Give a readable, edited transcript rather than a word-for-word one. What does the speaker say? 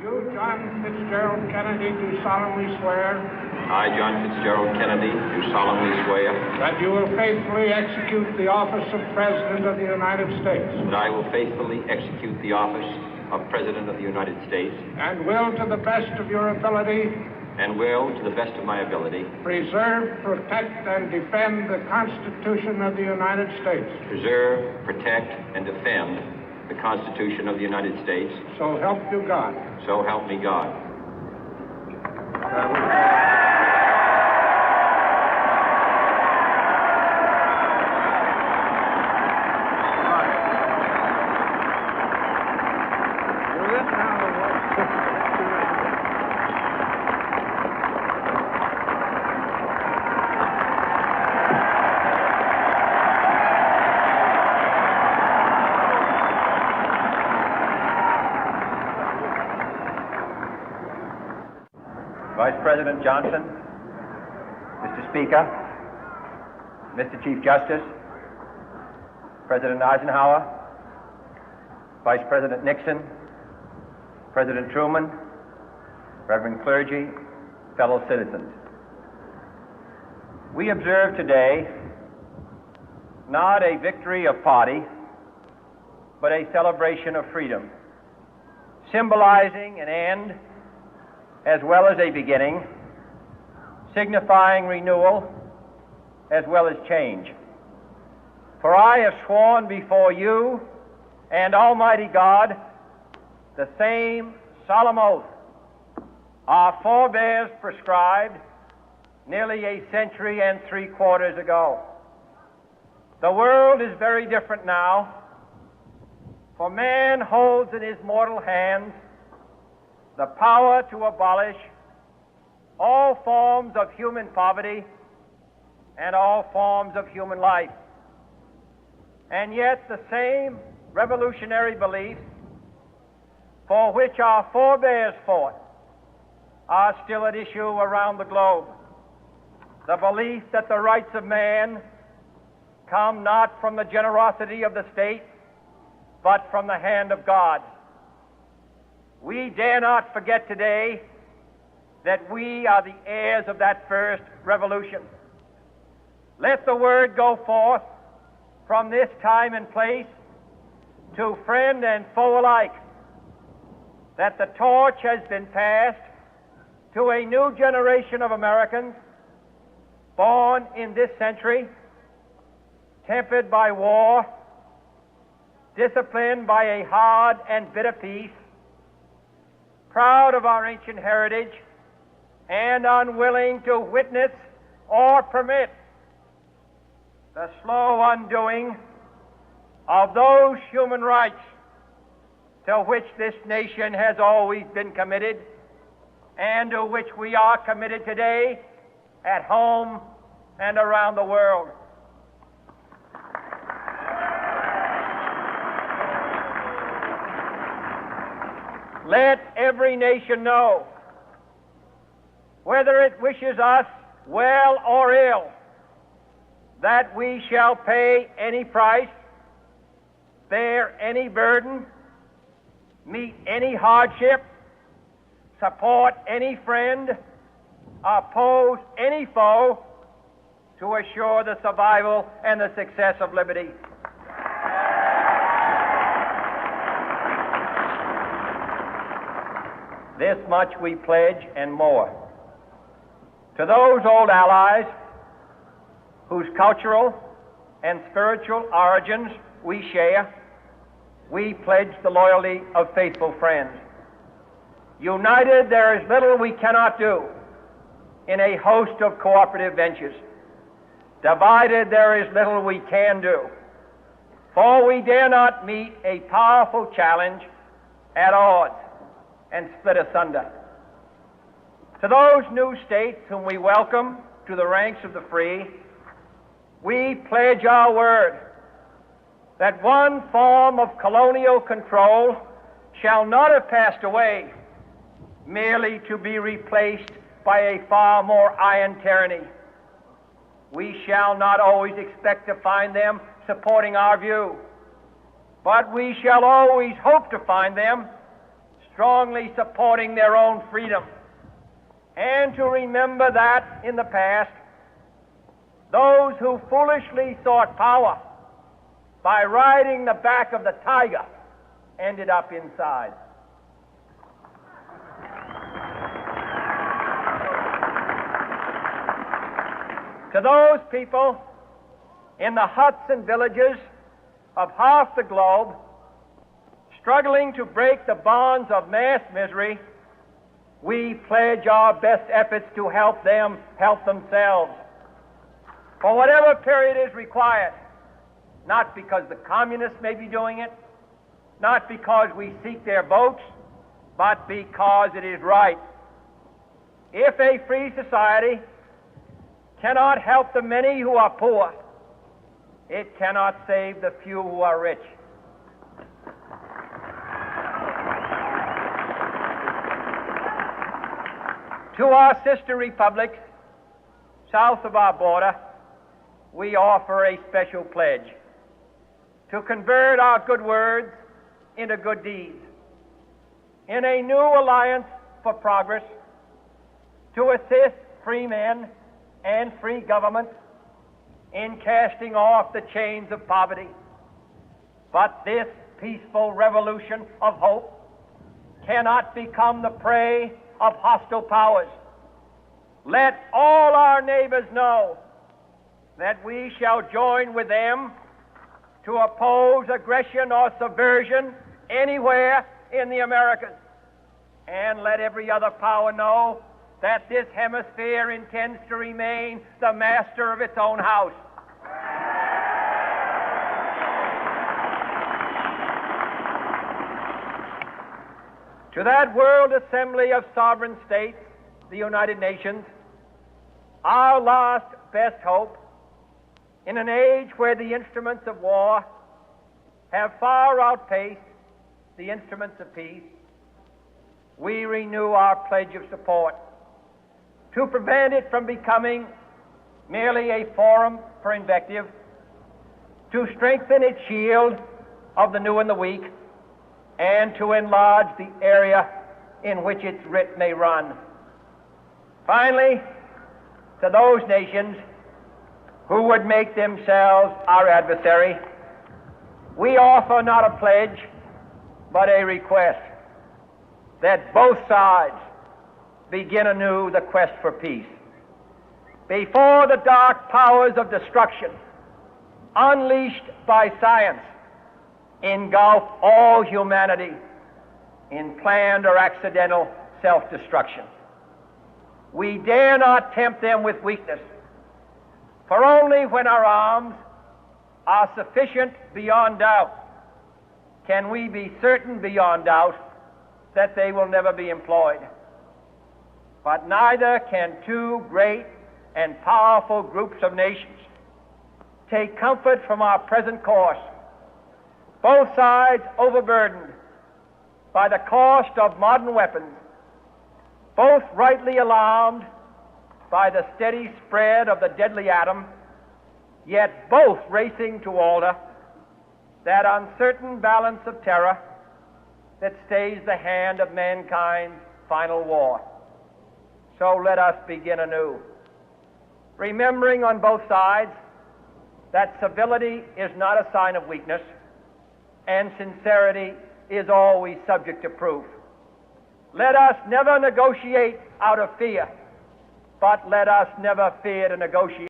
You, John Fitzgerald Kennedy, do solemnly swear. I, John Fitzgerald Kennedy, do solemnly swear. That you will faithfully execute the office of President of the United States. That I will faithfully execute the office of President of the United States. And will, to the best of your ability. And will, to the best of my ability. Preserve, protect, and defend the Constitution of the United States. Preserve, protect, and defend the Constitution of the United States. So help you God. So help me God. Vice President Johnson, Mr. Speaker, Mr. Chief Justice, President Eisenhower, Vice President Nixon, President Truman, Reverend clergy, fellow citizens. We observe today not a victory of party, but a celebration of freedom, symbolizing an end as well as a beginning, signifying renewal as well as change. For I have sworn before you and Almighty God the same solemn oath our forebears prescribed nearly a century and 3/4 ago. The world is very different now, for man holds in his mortal hands the power to abolish all forms of human poverty and all forms of human life. And yet the same revolutionary beliefs for which our forebears fought are still at issue around the globe. The belief that the rights of man come not from the generosity of the state, but from the hand of God. We dare not forget today that we are the heirs of that first revolution. Let the word go forth from this time and place to friend and foe alike that the torch has been passed to a new generation of Americans born in this century, tempered by war, disciplined by a hard and bitter peace, proud of our ancient heritage, and unwilling to witness or permit the slow undoing of those human rights to which this nation has always been committed and to which we are committed today at home and around the world. Let every nation know, whether it wishes us well or ill, that we shall pay any price, bear any burden, meet any hardship, support any friend, oppose any foe to assure the survival and the success of liberty. This much we pledge and more. To those old allies whose cultural and spiritual origins we share, we pledge the loyalty of faithful friends. United, there is little we cannot do in a host of cooperative ventures. Divided, there is little we can do, for we dare not meet a powerful challenge at odds and split asunder. To those new states whom we welcome to the ranks of the free, we pledge our word that one form of colonial control shall not have passed away merely to be replaced by a far more iron tyranny. We shall not always expect to find them supporting our view, but we shall always hope to find them strongly supporting their own freedom, and to remember that in the past, those who foolishly sought power by riding the back of the tiger ended up inside. To those people in the huts and villages of half the globe struggling to break the bonds of mass misery, we pledge our best efforts to help them help themselves for whatever period is required, not because the communists may be doing it, not because we seek their votes, but because it is right. If a free society cannot help the many who are poor, it cannot save the few who are rich. To our sister republics south of our border, we offer a special pledge to convert our good words into good deeds, in a new alliance for progress, to assist free men and free governments in casting off the chains of poverty. But this peaceful revolution of hope cannot become the prey of hostile powers. Let all our neighbors know that we shall join with them to oppose aggression or subversion anywhere in the Americas. And let every other power know that this hemisphere intends to remain the master of its own house. To that world assembly of sovereign states, the United Nations, our last best hope, in an age where the instruments of war have far outpaced the instruments of peace, we renew our pledge of support to prevent it from becoming merely a forum for invective, to strengthen its shield of the new and the weak, and to enlarge the area in which its writ may run. Finally, to those nations who would make themselves our adversary, we offer not a pledge, but a request that both sides begin anew the quest for peace. Before the dark powers of destruction, unleashed by science, engulf all humanity in planned or accidental self-destruction, we dare not tempt them with weakness, for only when our arms are sufficient beyond doubt can we be certain beyond doubt that they will never be employed. But neither can two great and powerful groups of nations take comfort from our present course, both sides overburdened by the cost of modern weapons, both rightly alarmed by the steady spread of the deadly atom, yet both racing to alter that uncertain balance of terror that stays the hand of mankind's final war. So let us begin anew, remembering on both sides that civility is not a sign of weakness, and sincerity is always subject to proof. Let us never negotiate out of fear, but let us never fear to negotiate.